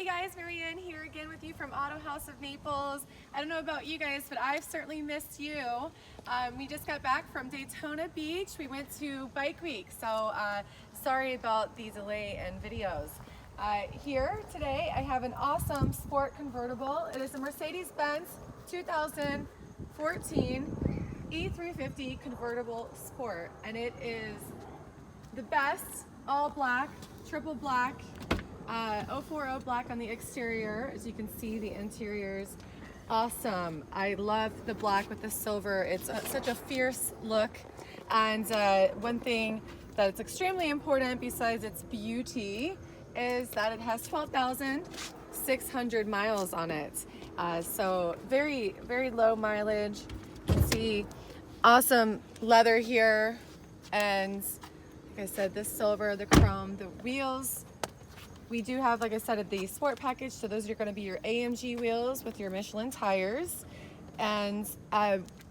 guys, Marianne here again with you from Autohaus of Naples. I don't know about you guys, but I've certainly missed you. We just got back from Daytona Beach. We went to Bike Week, so sorry about the delay in videos. Here today I have an awesome sport convertible. It is a Mercedes-Benz 2014 E350 Convertible Sport, and it is the best all black, triple black, 040 black on the exterior. As you can see, the interior's awesome. I love the black with the silver. It's such a fierce look. And one thing that is extremely important besides its beauty is that it has 12,600 miles on it. So very, very low mileage. You can see awesome leather here. And like I said, the silver, the chrome, the wheels. We do have, like I said, the sport package, so those are going to be your AMG wheels with your Michelin tires. And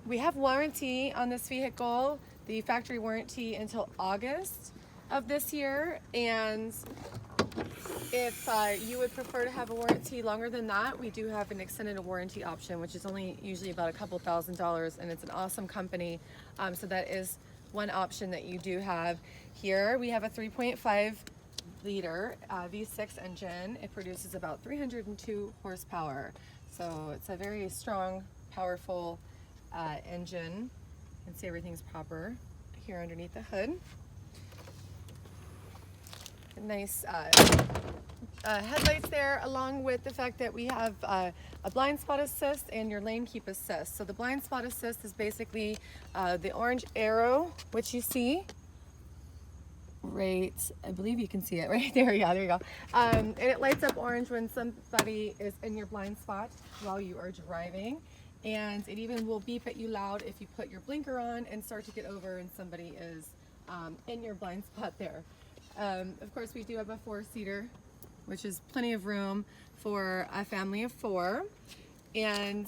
we have warranty on this vehicle, the factory warranty until August of this year. And if you would prefer to have a warranty longer than that, we do have an extended warranty option, which is only usually about a couple $1,000s, and it's an awesome company. So that is one option that you do have here. We have a 3.5 liter V6 engine. It produces about 302 horsepower. So it's a very strong, powerful engine. You can see everything's proper here underneath the hood. Nice headlights there, along with the fact that we have a blind spot assist and your lane keep assist. So the blind spot assist is basically the orange arrow, which you see right, I believe you can see it right there. Yeah, there you go. And it lights up orange when somebody is in your blind spot while you are driving. And it even will beep at you loud if you put your blinker on and start to get over and somebody is in your blind spot there. Of course, we do have a 4-seater, which is plenty of room for a family of 4. And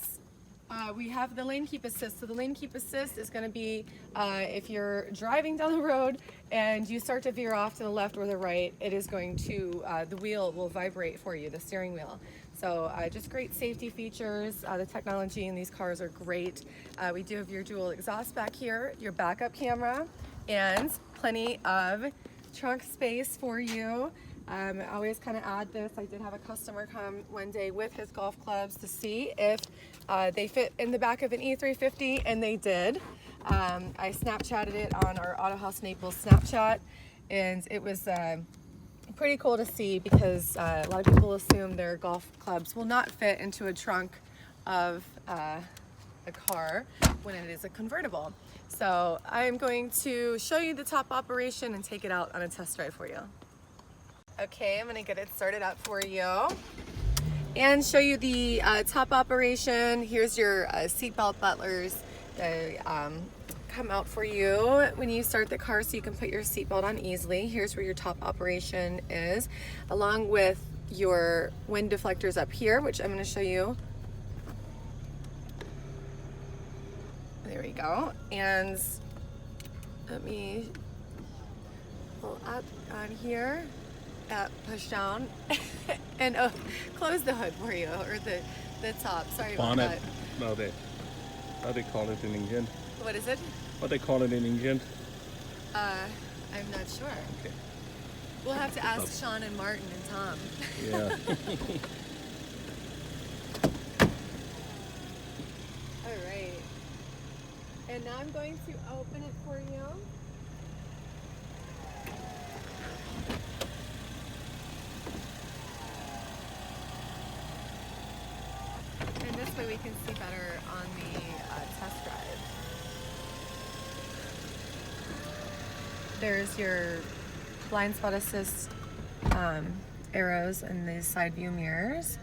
we have the lane keep assist. So the lane keep assist is going to be if you're driving down the road and you start to veer off to the left or the right, it is going to, the wheel will vibrate for you, the steering wheel. So just great safety features. The technology in these cars are great. We do have your dual exhaust back here, your backup camera, and plenty of trunk space for you. I always kind of add this. I did have a customer come one day with his golf clubs to see if they fit in the back of an E350, and they did. I Snapchatted it on our Autohaus Naples Snapchat, and it was pretty cool to see because a lot of people assume their golf clubs will not fit into a trunk of a car when it is a convertible. So I'm going to show you the top operation and take it out on a test drive for you. Okay, I'm going to get it started up for you and show you the top operation. Here's your seatbelt butlers. They come out for you when you start the car so you can put your seatbelt on easily. Here's where your top operation is, along with your wind deflectors up here, which I'm going to show you. There we go. And let me pull up on here, push down, and close the hood for you, or the top. Sorry Bonnet. about that. No, how they call it in England? What is it? What they call it in England? I'm not sure. Okay. We'll have to ask Sean and Martin and Tom. Yeah. All right. And now I'm going to open it for you. And this way we can see better on the test drive. There's your blind spot assist arrows and the side view mirrors.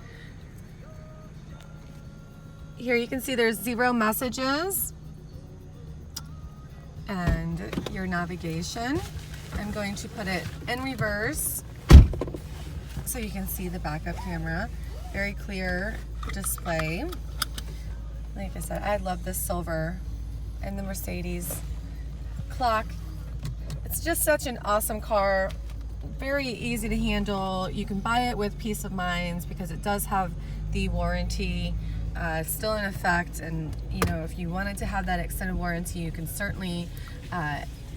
Here you can see there's 0 messages and your navigation. I'm going to put it in reverse so you can see the backup camera. Very clear display. Like I said, I love this silver and the Mercedes clock. It's just such an awesome car. very easy to handle. You can buy it with peace of mind because it does have the warranty still in effect, and you know, if you wanted to have that extended warranty, you can certainly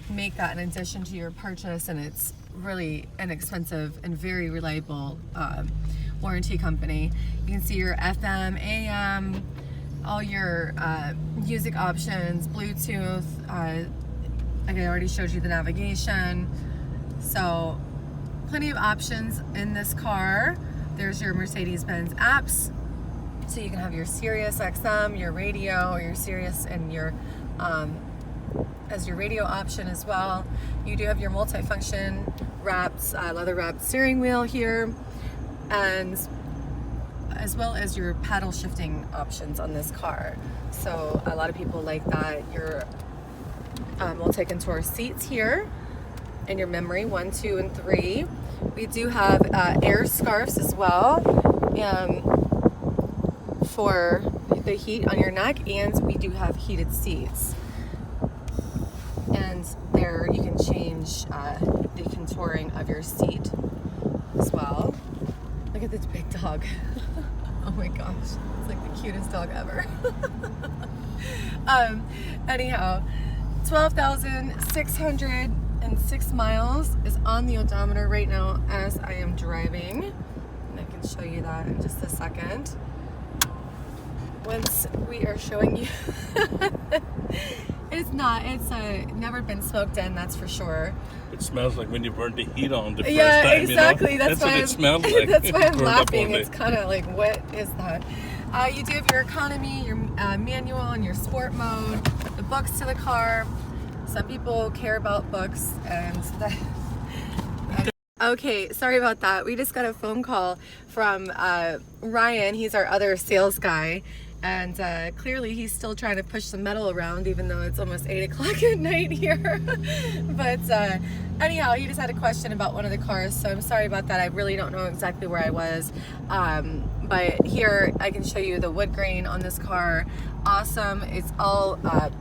make that in addition to your purchase, and it's really inexpensive and very reliable warranty company. You can see your FM, AM, all your music options, Bluetooth. Like I already showed you the navigation. So plenty of options in this car. There's your Mercedes-Benz apps. So you can have your Sirius XM, your radio, or your Sirius and your as your radio option as well. You do have your multi-function wrapped, leather wrapped steering wheel here, and as well as your paddle shifting options on this car. So a lot of people like that. Your multi-contour seats here, and your memory 1, 2, and 3. We do have air scarves as well for the heat on your neck, and we do have heated seats. And there you can change the contouring of your seat as well. Look at this big dog. Oh my gosh, it's like the cutest dog ever. Anyhow, 12,606 miles is on the odometer right now as I am driving. And I can show you that in just a second. Once we are showing you, it's never been smoked in, that's for sure. It smells like when you burn the heat on the first Yeah, time. exactly. You know? That's what it smells like. That's why I'm Burned up laughing. on me. It's kind of like, what is that? You do have your economy, your manual, and your sport mode. The books to the car. Some people care about books, and okay, sorry about that. We just got a phone call from Ryan. He's our other sales guy, and clearly he's still trying to push some metal around, even though it's almost 8 o'clock at night here. But anyhow, he just had a question about one of the cars, so I'm sorry about that. I really don't know exactly where I was, but here I can show you the wood grain on this car. Awesome. It's all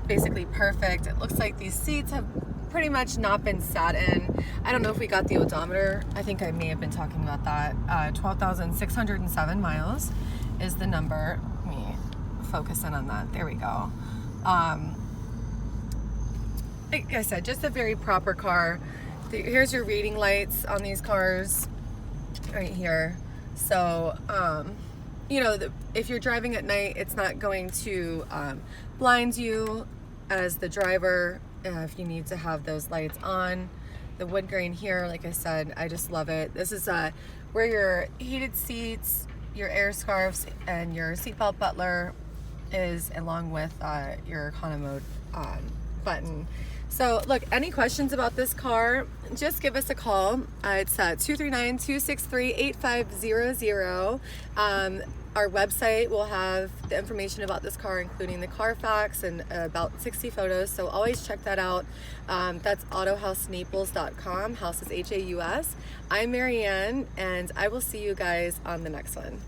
basically perfect. It looks like these seats have pretty much not been sat in. I don't know if we got the odometer. I think I may have been talking about that. 12,607 miles is the number. Let me focus in on that. There we go. Like I said, just a very proper car. Here's your reading lights on these cars right here. So, you know, if you're driving at night, it's not going to blind you as the driver if you need to have those lights on. The wood grain here, like I said, I just love it. This is where your heated seats, your air scarves, and your seatbelt butler is, along with your econo mode button. So look, any questions about this car, just give us a call. It's 239-263-8500. Our website will have the information about this car, including the Carfax and about 60 photos, so always check that out. That's autohausnaples.com. House is H-A-U-S. I'm Marianne, and I will see you guys on the next one.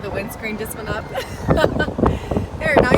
The windscreen just went up. There, now